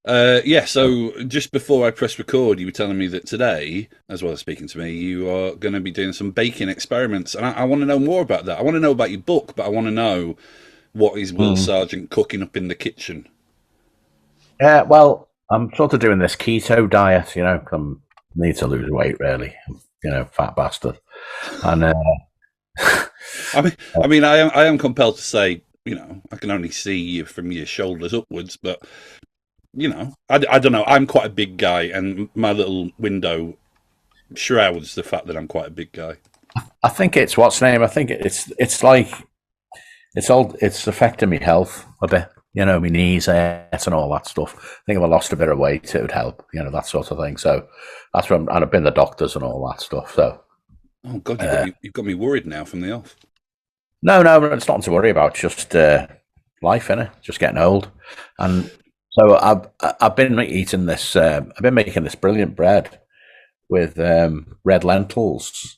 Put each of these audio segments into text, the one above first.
Yeah, so just before I press record, you were telling me that today, as well as speaking to me, you are going to be doing some baking experiments, and I want to know more about that. I want to know about your book, but I want to know what is Will Mm. Sargent cooking up in the kitchen. Yeah, well, I'm sort of doing this keto diet, 'cause I need to lose weight, really. Fat bastard. And I mean, I am compelled to say, I can only see you from your shoulders upwards, but I don't know. I'm quite a big guy, and my little window shrouds the fact that I'm quite a big guy. I think it's what's name. I think it's like it's affecting my health a bit. My knees hurt and all that stuff. I think if I lost a bit of weight, it would help. That sort of thing. So that's what and I've been to the doctors and all that stuff. So Oh God, you've got uh, me. You've got me worried now from the off. no, it's nothing to worry about. It's just life, innit? Just getting old. And so I've been eating this. I've been making this brilliant bread with red lentils,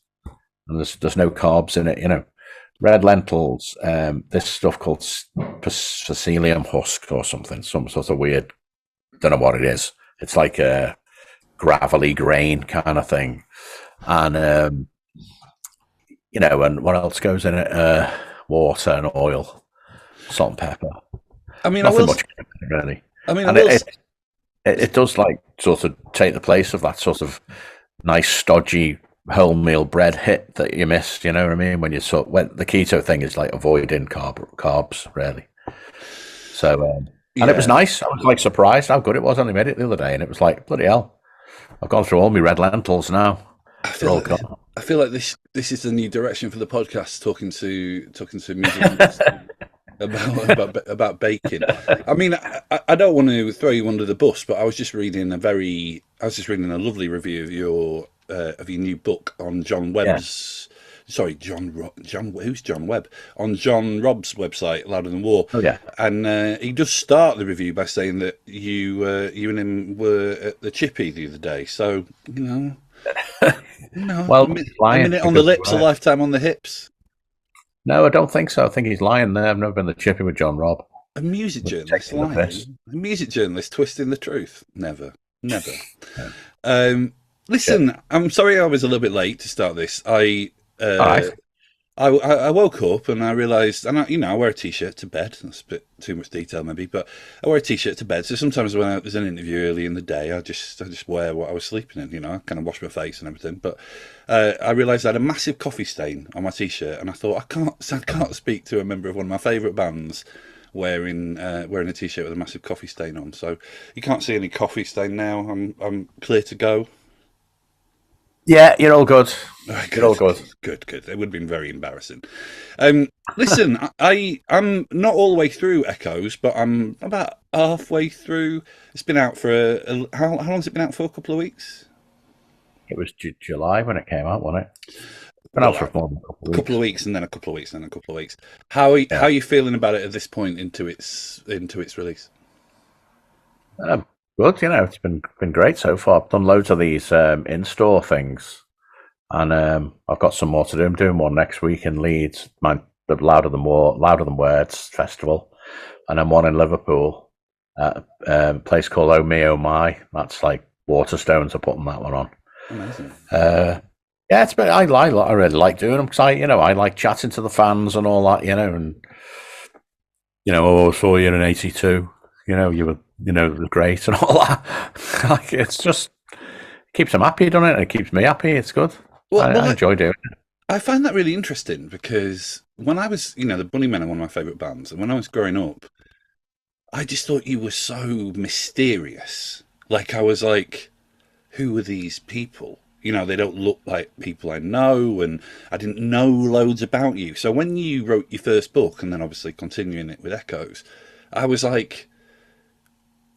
and there's no carbs in it. Red lentils. This stuff called psyllium husk or something. Some sort of weird. Don't know what it is. It's like a gravelly grain kind of thing, and and what else goes in it? Water and oil, salt and pepper. I mean, I Nothing will. much really, I mean, I and will. it does like sort of take the place of that sort of nice stodgy wholemeal bread hit that you miss. You know what I mean? When the keto thing is like avoiding carbs really. So and it was Yeah, nice. I was like surprised how good it was. I only made it the other day, and it was like bloody hell. I've gone through all my red lentils now. I They're feel all like this. gone. I feel like this is the new direction for the podcast. Talking to musicians about baking. I mean, I don't want to throw you under the bus, but I was just reading a lovely review of your new book on John Yeah. Webb's. Sorry, who's John Webb? On John Robb's website, Louder Than War, Oh yeah. and he does start the review by saying that you and him were at the Chippy the other day. So Well, a he's lying minute on the because lips, a lifetime on the hips. no, I don't think so. I think he's lying there. I've never been to Chippy with John Robb. A music We're journalist taking the piss. lying. A music journalist twisting the truth. Never, never. Yeah. Um, Shit. Listen, I'm sorry I was a little bit late to start this. All Uh, right. I woke up and I realised, and I wear a t-shirt to bed. That's a bit too much detail, maybe, but I wear a t-shirt to bed. So sometimes when there's an interview early in the day, I just wear what I was sleeping in. I kind of wash my face and everything. But I realised I had a massive coffee stain on my t-shirt, and I thought I can't speak to a member of one of my favourite bands wearing a t-shirt with a massive coffee stain on. So you can't see any coffee stain now. I'm clear to go. Yeah, you're all good. Oh, You're all good, good. good. It would have been very embarrassing. Listen, I'm not all the way through Echoes, but I'm about halfway through. It's been out for how long has it been out for? A couple of weeks. It was July when it came out, wasn't it? Been Well, out for more than a couple a of couple weeks. of weeks, and then a couple of weeks, and then a couple of weeks. How Yeah. are you feeling about it at this point into its release? Um, Good. It's been great so far. I've done loads of these in-store things, and I've got some more to do. I'm doing one next week in Leeds, the Louder Than Words festival, and then one in Liverpool at a place called Oh Me Oh My. That's like Waterstones are putting that one on. Amazing. Uh, yeah, it's been I really like doing them because I like chatting to the fans and all that, and oh, I saw you in '82. You were great and all that. Like it's just keeps them happy, doesn't it? And it keeps me happy. It's good. Well, I well, enjoy doing it. I find that really interesting because when I was, the Bunnymen are one of my favourite bands, and when I was growing up, I just thought you were so mysterious. Like I was like, who are these people? They don't look like people I know, and I didn't know loads about you. So when you wrote your first book, and then obviously continuing it with Echoes, I was like,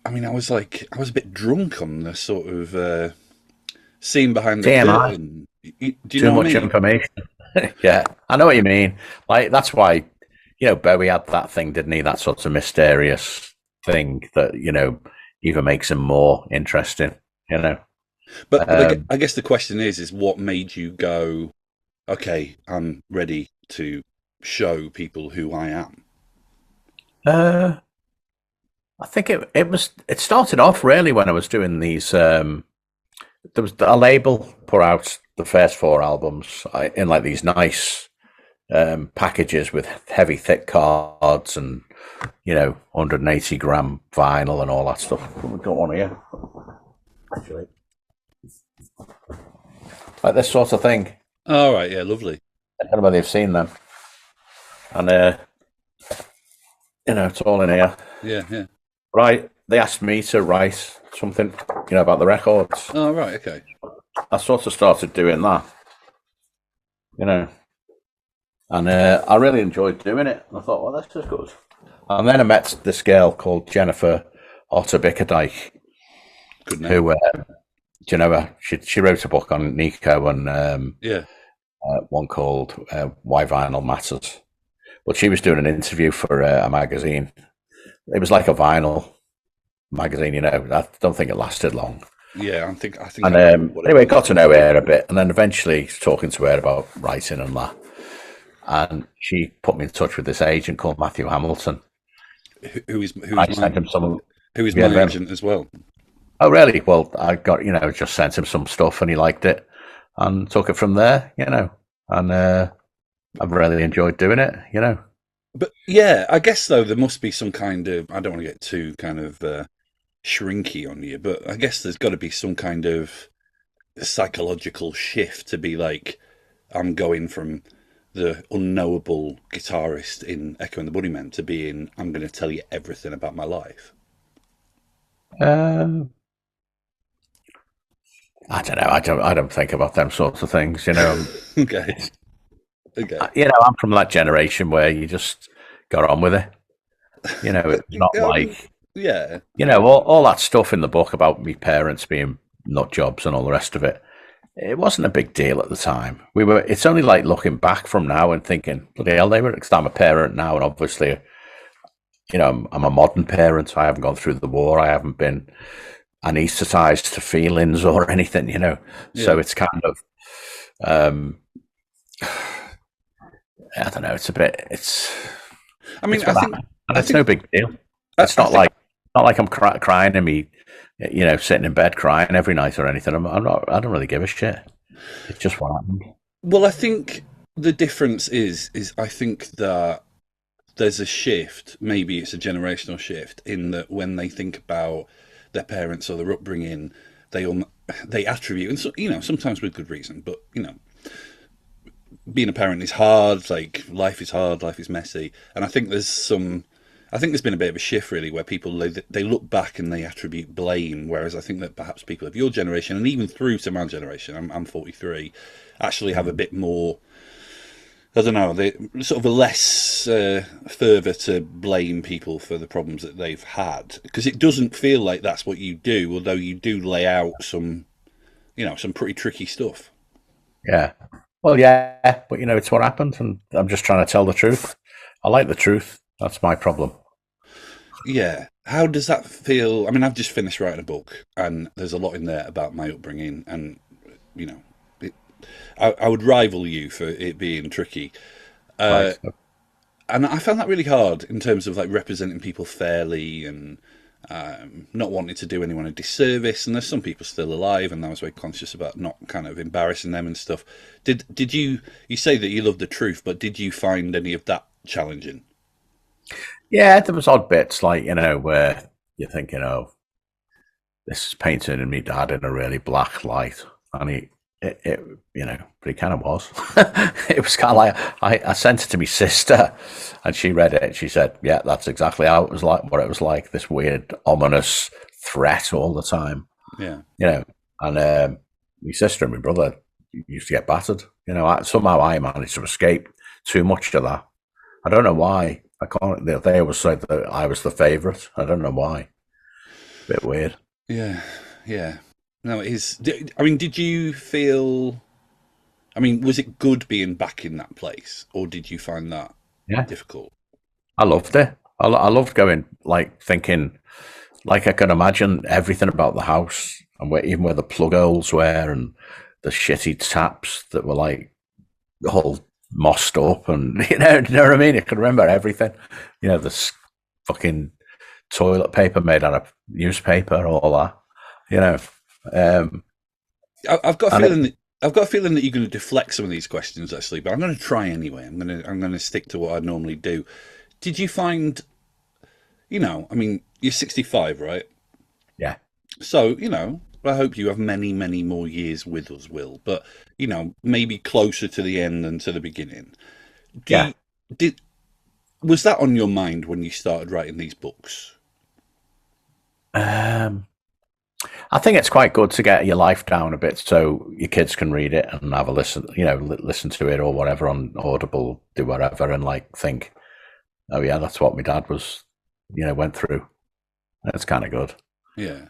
I was a bit drunk on the sort of scene behind the TMI, curtain. Do you too know what I much mean? information. Yeah, I know what you mean. Like that's why Bowie had that thing, didn't he? That sort of mysterious thing that even makes him more interesting. You know. But Um, I guess the question is what made you go, okay, I'm ready to show people who I am. uh, I think it started off really when I was doing these. There was a label put out the first four albums in like these nice packages with heavy, thick cards and 180 gram vinyl and all that stuff. We've got one here, actually, like this sort of thing. Oh, right, yeah, lovely. I don't know whether you've seen them, and it's all in here. Yeah, yeah. Right, they asked me to write something, about the records. Oh, right, okay. I sort of started doing that, and I really enjoyed doing it. And I thought, well, this is good. And then I met this girl called Jennifer Otter Bickerdike, Good name. who, do you know her? She wrote a book on Nico and Yeah. one called Why Vinyl Matters. But she was doing an interview for a magazine. It was like a vinyl magazine, I don't think it lasted long. Yeah, I think. And anyway, got to know her a bit, and then eventually talking to her about writing and that. And she put me in touch with this agent called Matthew Hamilton. Who is I sent him some. Who is my agent as well? Oh, really? Well, I got just sent him some stuff, and he liked it, and took it from there. And I've really enjoyed doing it. But yeah, I guess though there must be some kind of. I don't want to get too kind of shrinky on you, but I guess there's got to be some kind of psychological shift to be like, I'm going from the unknowable guitarist in Echo and the Bunnymen to being, I'm going to tell you everything about my life. I don't know. I don't think about them sorts of things. Okay. Okay. I'm from that generation where you just got on with it. It's not like yeah. All that stuff in the book about me parents being nut jobs and all the rest of it. It wasn't a big deal at the time. It's only like looking back from now and thinking, bloody hell, they were. Because I'm a parent now, and obviously, I'm a modern parent. I haven't gone through the war. I haven't been anesthetized to feelings or anything. Yeah. So it's kind of, I don't know. It's a bit. I mean, it's no big deal. It's not like I'm crying and me, sitting in bed crying every night or anything. I'm not. I don't really give a shit. It's just what happened. Well, I think the difference is I think that there's a shift. Maybe it's a generational shift in that when they think about their parents or their upbringing, they attribute, and so, sometimes with good reason, but being a parent is hard. Like, life is hard, life is messy, and I think there's been a bit of a shift really where people they look back and they attribute blame, whereas I think that perhaps people of your generation and even through to my generation, I'm 43, actually have a bit more. I don't know, they sort of a less fervour to blame people for the problems that they've had, because it doesn't feel like that's what you do, although you do lay out some pretty tricky stuff. Yeah. Well, yeah, but it's what happened, and I'm just trying to tell the truth. I like the truth. That's my problem. Yeah. How does that feel? I mean, I've just finished writing a book, and there's a lot in there about my upbringing, and I would rival you for it being tricky. Right. And I found that really hard in terms of like representing people fairly and not wanting to do anyone a disservice. And there's some people still alive, and I was very conscious about not kind of embarrassing them and stuff. Did you say that you love the truth, but did you find any of that challenging? Yeah, there was odd bits like, where you think, this is painting me dad in a really black light. And but he kind of was. It was kind of like, I sent it to my sister and she read it. She said, yeah, that's exactly how it was like, what it was like, this weird, ominous threat all the time. Yeah. And my sister and my brother used to get battered. Somehow I managed to escape too much of that. I don't know why. I can't. They always said that I was the favourite. I don't know why. Bit weird. Yeah, yeah. No, it is. I mean, did you feel? I mean, was it good being back in that place, or did you find that difficult? I loved it. I loved going, like, thinking, like, I can imagine everything about the house and even where the plug holes were and the shitty taps that were like all mossed up, and you know what I mean. I can remember everything. The fucking toilet paper made out of newspaper, all that, you know. I've got a And feeling that you're going to deflect some of these questions actually, but I'm going to try anyway. I'm going to stick to what I normally do. Did you find, I mean, you're 65, right? yeah, So, I hope you have many, many more years with us, Will. But, maybe closer to the end than to the beginning. Do yeah. you, did Was that on your mind when you started writing these books? Um, I think it's quite good to get your life down a bit so your kids can read it and have a listen, listen to it or whatever on Audible, do whatever, and like think, oh yeah, that's what my dad was, went through. That's kind of good. Yeah.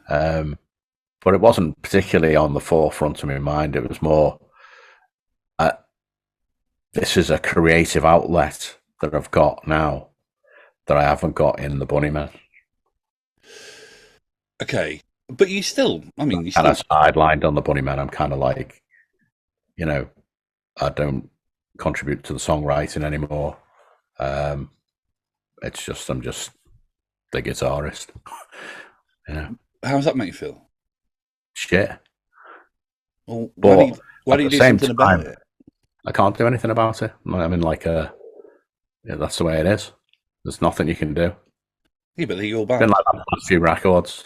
But it wasn't particularly on the forefront of my mind. It was more, uh, this is a creative outlet that I've got now that I haven't got in the Bunnymen. Okay. But you still, I mean, you Kind still, of sidelined on the Bunnymen. I'm kind of like, I don't contribute to the songwriting anymore. It's just I'm just the guitarist. how does that make you feel? Shit. Well, But why at do you the do same something about time, it? I can't do anything about it. I mean, like, that's the way it is. There's nothing you can do. Yeah, but they're your It's been band. like that for a few records.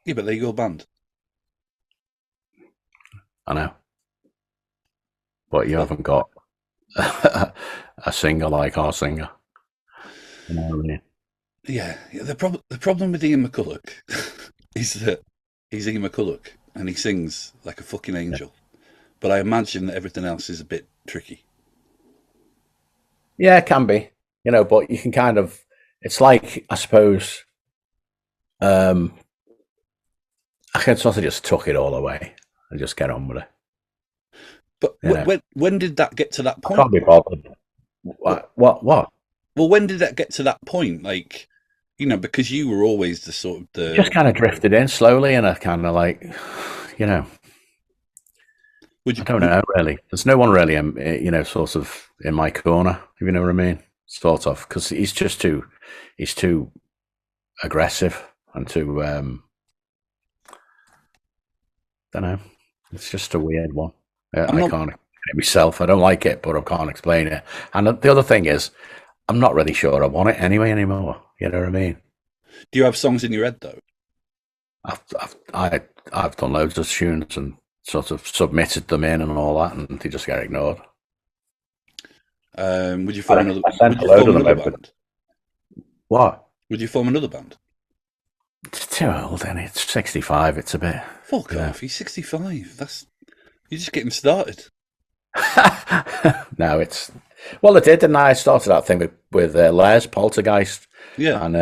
Yeah, but they're your band. I know, but you Well, haven't got a singer like our singer. You know what I mean? yeah. The problem with Ian McCulloch is that he's Ian McCulloch and he sings like a fucking Yeah, angel. But I imagine that everything else is a bit tricky. yeah, it can be. But you can kind of. It's like I suppose um, I can sort of just tuck it all away and just get on with it. But You know, when did that get to that I can't point be though? bothered. Well, What? well, when did that get to that point? Like, because you were always the sort of Just kind of drifted in slowly, and I kind of like, you know, would I you don't would, know really. There's no one really, sort of in my corner, if you know what I mean. Sort of, because he's too aggressive and too, don't know. It's just a weird one. I'm I not. can't explain it myself. I don't like it, but I can't explain it. And the other thing is, I'm not really sure I want it anyway anymore. You know what I mean? Do you have songs in your head though? I've I've I've done loads of tunes and sort of submitted them in and all that, and they just get ignored. Would you form another? I sent Would a you load form of them another over. band? What? Would you form another band? It's too old, and it's 65. It's a bit, Fuck you know. off! He's 65. You're just getting started. No, it's well, I did, and I started that thing with Les Poltergeist, Yeah, and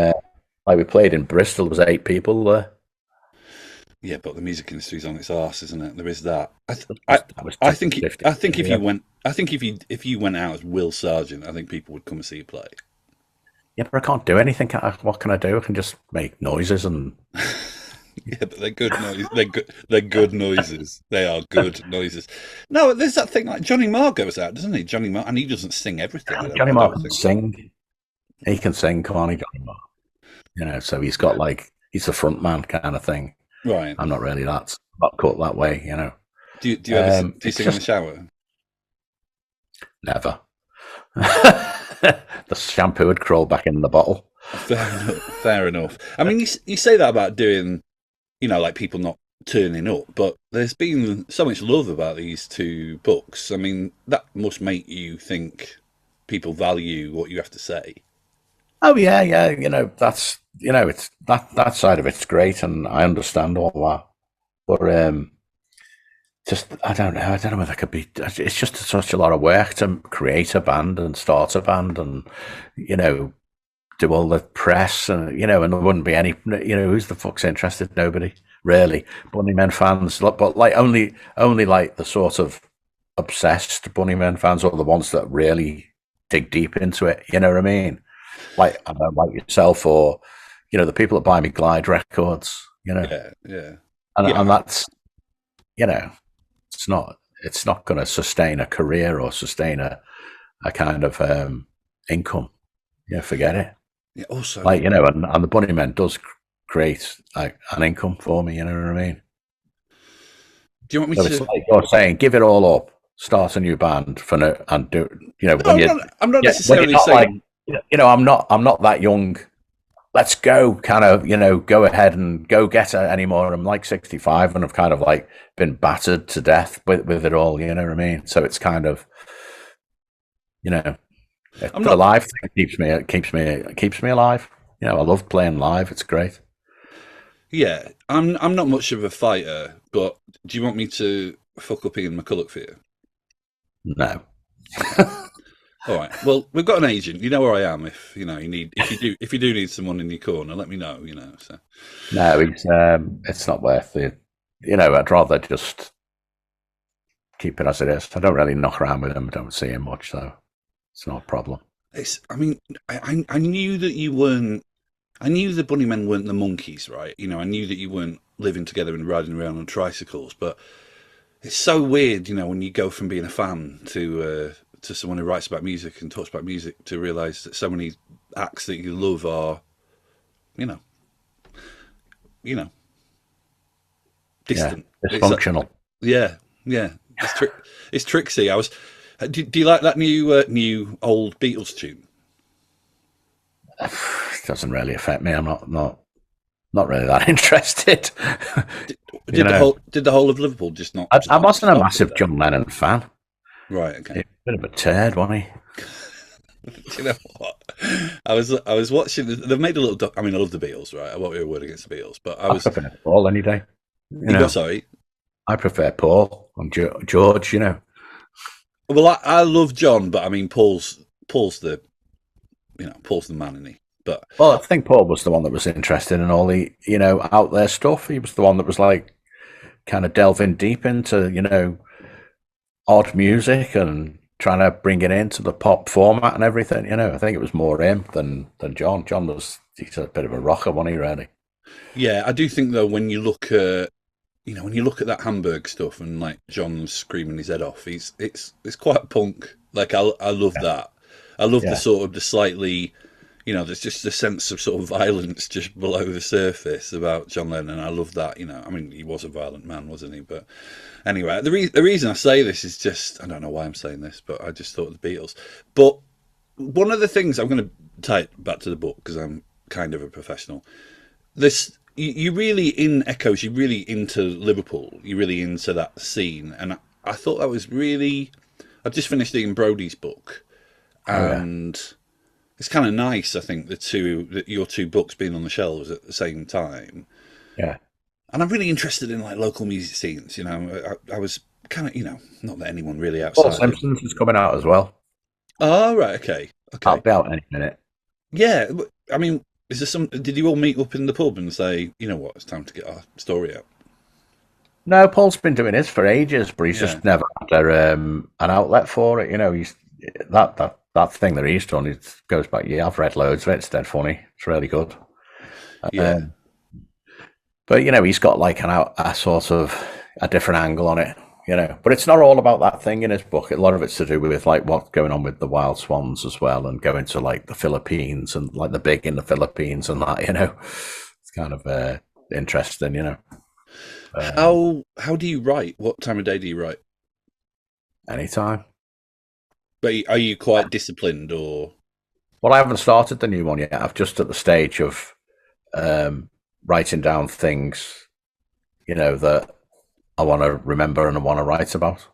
like we played in Bristol. There was 8 people there. yeah, but the music industry's on its arse, isn't it? There is that. That was I think 50. I think Yeah. if you went out as Will Sargent, I think people would come and see you play. Yeah, but I can't do anything. What can I do? I can just make noises and Yeah, but they're good noise. They're good noises. They are good noises. No, there's that thing like Johnny Marr goes out, doesn't he? Johnny Marr, and he doesn't sing everything. Johnny I Marr don't can think. sing. He can sing, can't he, Johnny Marr? So he's got like he's a front man kind of thing. Right. I'm not really not cut that way. Do you ever do you It's sing in the just shower? never. The shampoo would crawl back in the bottle. Fair enough. Fair enough. I mean, you say that about doing, like people not turning up, but there's been so much love about these two books. I mean, that must make you think people value what you have to say. Oh yeah, yeah. That's it's that side of it's great, and I understand all that. But just I don't know. I don't know whether it could be. It's just such a lot of work to create a band and start a band, and you know do all the press, and there wouldn't be any. Who's the fuck's interested? Nobody really. Bunnymen fans, but like only like the sort of obsessed Bunnymen fans, or the ones that really dig deep into it. You know what I mean? Like I don't know, like yourself, or the people that buy me Glide records. Yeah, yeah, And yeah. that's you know it's not going to sustain a career or sustain a kind of income. Yeah, forget it. Yeah, also, Like, and the Bunnymen does create like an income for me. You know what I mean? do you want me So it's to? like you're saying, give it all up, start a new band for no, and do No, I'm not when you're necessarily not like saying. I'm not that young. Let's go, kind of, go ahead and go get it anymore. I'm like 65 and I've kind of like been battered to death with it all. You know what I mean? So it's kind of, you know, I'm the not. live thing keeps me alive. I love playing live. It's great. Yeah, I'm not much of a fighter, but do you want me to fuck up Ian McCulloch for you? No, Okay. All right. Well, we've got an agent. You know where I am. If you know you need, if you do need someone in your corner, let me know. So no, it's not worth it. I'd rather just keep it as it is. I don't really knock around with him. I don't see him much, so it's not a problem. it's. I mean, I knew that you weren't. I knew the Bunnymen weren't the monkeys, right? I knew that you weren't living together and riding around on tricycles. But it's so weird, when you go from being a fan to someone who writes about music and talks about music to realise that so many acts that you love are, you know, you know, Yeah, distant. It's like, dysfunctional. yeah, yeah. It's tricksy. Do you like that new old Beatles tune? It doesn't really affect me. I'm not really that interested. Did, you know, did the whole of Liverpool just not I wasn't a stop with massive that? John Lennon fan. Right. Okay. He's a bit of a turd, wasn't he? Do you know what? I was watching. They've made a little. I mean, I love the Beatles, right? I won't be a word against the Beatles, but I I was. prefer Paul any day. You got sorry. I prefer Paul and George. Well, I love John, but I mean, Paul's the Paul's the man, isn't he? But Well, I think Paul was the one that was interested in all the out there stuff. He was the one that was like kind of delving deep into odd music and trying to bring it into the pop format and everything. I think it was more him than John. He's a bit of a rocker, wasn't he? Really? yeah, I do think though when you look at when you look at that Hamburg stuff and like John's screaming his head off, it's quite punk. Like I love that. I love the Yeah. sort of the slightly there's just a sense of sort of violence just below the surface about John Lennon. I love that. I mean, he was a violent man, wasn't he? But anyway, the reason I say this is just I don't know why I'm saying this, but I just thought of the Beatles. But one of the things I'm going to tie it back to the book because I'm kind of a professional. This you really in Echoes. You're really into Liverpool. You're really into that scene, and I thought that was really. I've just finished Ian Brody's book, Oh yeah. and it's kind of nice. I think your two books being on the shelves at the same time, Yeah. and I'm really interested in like local music scenes. I was kind of not that anyone really Paul outside of. Simpson's is coming out as well. Oh right, okay, I'll okay, be out any minute. yeah. I mean, is there some? Did you all meet up in the pub and say, you know what, it's time to get our story out? No, Paul's been doing this for ages, but he's Yeah, just never had an outlet for it. He's that thing that he's done. It goes back. Yeah, I've read loads of it. It's dead funny. It's really good. yeah, Um, but he's got like a sort of a different angle on it. But it's not all about that thing in his book. A lot of it's to do with like what's going on with the wild swans as well, and going to like the Philippines and like the big in the Philippines and that. It's kind of interesting. how do you write? What time of day do you write? Anytime. But are you quite disciplined or? Well, I haven't started the new one yet. I'm just at the stage of writing down things, that I want to remember and I want to write about.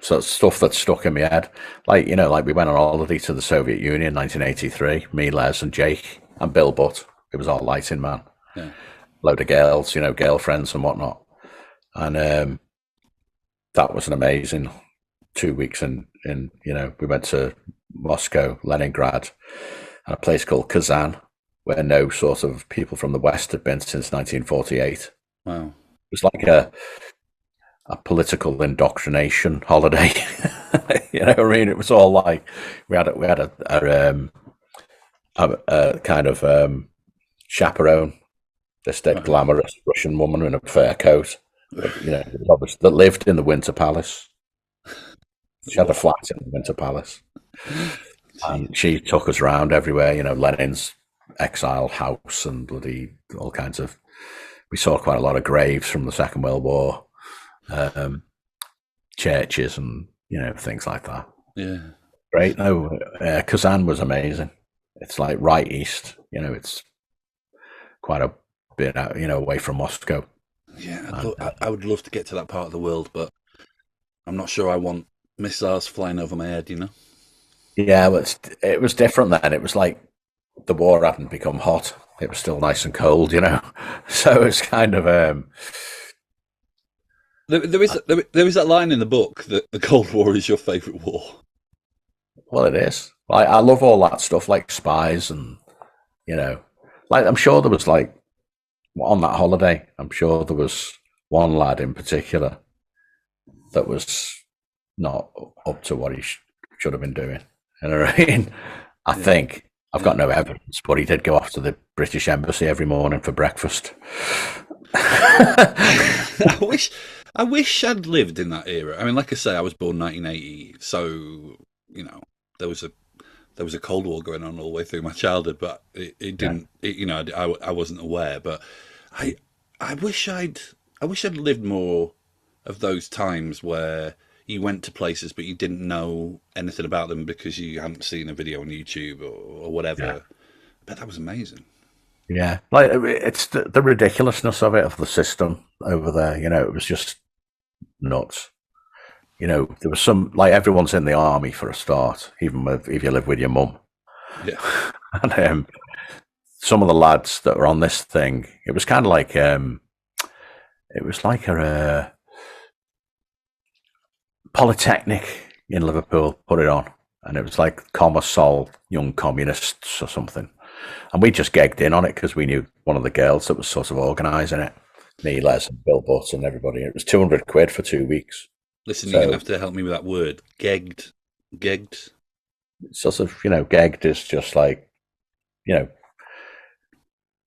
So it's stuff that's stuck in my head. Like we went on holiday to the Soviet Union in 1983. Me, Les, and Jake and Bill Butt. It was all lighting man. Yeah. Load of girls, girlfriends and whatnot. And that was an amazing 2 weeks. We went to Moscow, Leningrad, and a place called Kazan, where no sort of people from the West had been since 1948. Wow. It was like a political indoctrination holiday. What I mean? It was all like we had a kind of chaperone, this dead Right. glamorous Russian woman in a fur coat, that lived in the Winter Palace. She had a flat in the Winter Palace. Jeez. And she took us around everywhere. Lenin's exile house and bloody all kinds of. We saw quite a lot of graves from the Second World War, churches, and things like that. Yeah. Great. No, Kazan was amazing. It's like right east. It's quite a bit out, away from Moscow. Yeah, I would love to get to that part of the world, but I'm not sure I want missiles flying over my head. Yeah, but it was different then. It was like the war hadn't become hot. It was still nice and cold, So it's kind of there is that line in the book that the Cold War is your favourite war. Well, it is. I love all that stuff, like spies and like I'm sure there was like on that holiday. I'm sure there was one lad in particular that was not up to what he should have been doing. You know what I mean? I think I've got no evidence, but he did go off to the British Embassy every morning for breakfast. I wish I'd lived in that era. I mean, like I say, I was born 1980, so there was a Cold War going on all the way through my childhood, but it didn't. I wasn't aware. But I wish I'd lived more of those times where you went to places but you didn't know anything about them because you hadn't seen a video on YouTube or whatever. Yeah. I bet that was amazing. Yeah, like it's the ridiculousness of it, of the system over there. It was just nuts. There was some, like, everyone's in the army for a start, even if you live with your mum. Yeah. And some of the lads that were on this thing, it was kind of like a Polytechnic in Liverpool put it on, and it was like Commersol Young Communists or something. And we just gagged in on it because we knew one of the girls that was sort of organising it. Me, Les, and Bill Butt and everybody. It was £200 for 2 weeks. Listen, you're going to have to help me with that word. Gagged. Sort of, gagged is just like,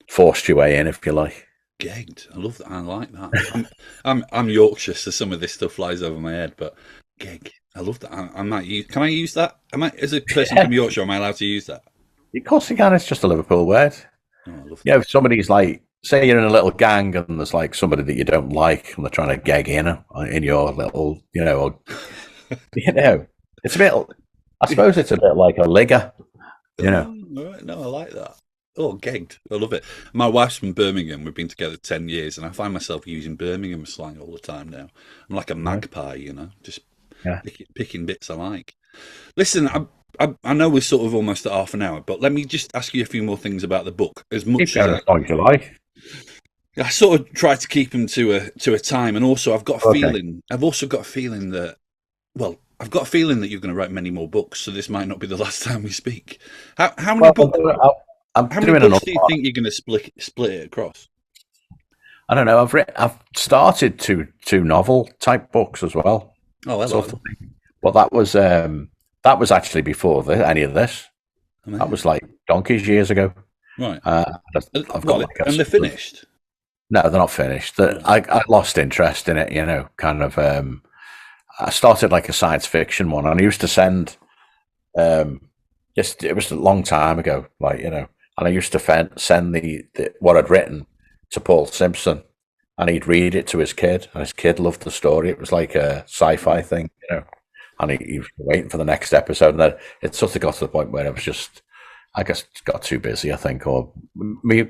forced your way in, if you like. Gagged. I love that. I like that. I'm Yorkshire, so some of this stuff flies over my head, but gag. I love that. I might use. Can I use that? As a person from Yorkshire, am I allowed to use that? Of course you can. It's just a Liverpool word. Oh, I love that. If somebody's like, say you're in a little gang and there's like somebody that you don't like and they're trying to gag in your little, it's a bit, I suppose it's a bit like a ligger, No, I like that. Oh, gagged. I love it. My wife's from Birmingham. We've been together 10 years and I find myself using Birmingham slang all the time now. I'm like a magpie, just picking bits I like. Listen, I know we're sort of almost at half an hour, but let me just ask you a few more things about the book. As much as you like. I sort of try to keep them to a time, and also I've got a feeling. I've also got a feeling that, I've got a feeling that you're going to write many more books, so this might not be the last time we speak. How many books? How many books do you think you're going to split it across? I don't know. I've started two novel type books as well. Oh, hello. Well, that was actually before any of this. Amazing. That was like donkeys years ago. Right. And they're finished? No, they're not finished. I lost interest in it, kind of. I started like a science fiction one, and I used to send, it was a long time ago, and I used to send the what I'd written to Paul Simpson, and he'd read it to his kid, and his kid loved the story. It was like a sci-fi thing, and he was waiting for the next episode, and then it sort of got to the point where it was just, I guess, got too busy, I think, or me.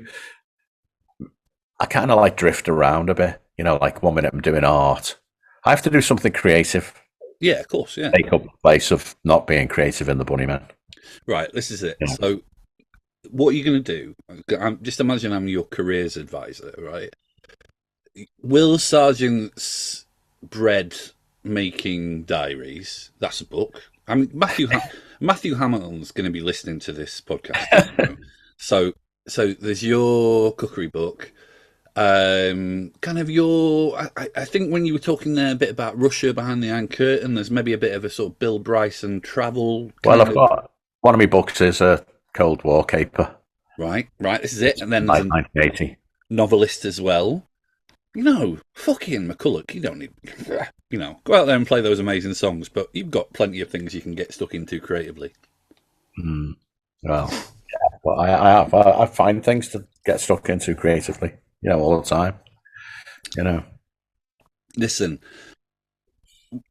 I kind of like drift around a bit, like 1 minute I'm doing art. I have to do something creative. Yeah, of course, yeah. Take up the place of not being creative in the Bunnymen. Right, this is it. Yeah. So what are you going to do? Just imagine I'm your careers advisor, right? Will Sargent's bread making diaries, that's a book. I mean, Matthew Hamilton's going to be listening to this podcast. So there's your cookery book. Kind of I think when you were talking there a bit about Russia behind the Iron Curtain, there's maybe a bit of a sort of Bill Bryson travel. I've got one of my books is a Cold War caper. Right. This is it. And then 1980 novelist as well. Fucking McCulloch. You don't need, go out there and play those amazing songs, but you've got plenty of things you can get stuck into creatively. Well, But I find things to get stuck into creatively, all the time. Listen,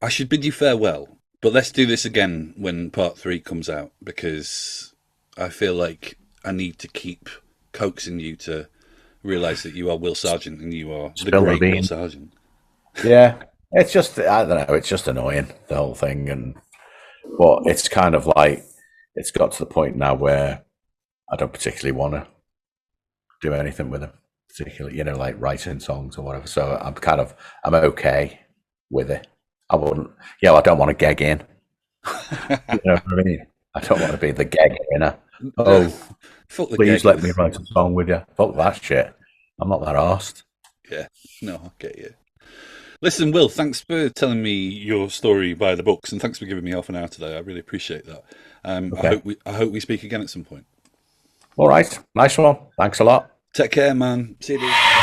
I should bid you farewell, but let's do this again when part 3 comes out, because I feel like I need to keep coaxing you to realise that you are Will Sargent and you are the great Will Sargent. Yeah, it's just, I don't know, it's just annoying, the whole thing. But it's kind of like, it's got to the point now where I don't particularly want to do anything with him, particularly, like writing songs or whatever. So I'm okay with it. I wouldn't, I don't want to gag in. You know what I mean? I don't want to be the gag inner. Oh, please let me write a song with you. Fuck that shit. I'm not that arsed. Yeah, no, I get you. Listen, Will, thanks for telling me your story by the books, and thanks for giving me half an hour today. I really appreciate that. Okay. I hope we speak again at some point. All right, nice one. Thanks a lot. Take care, man. See you.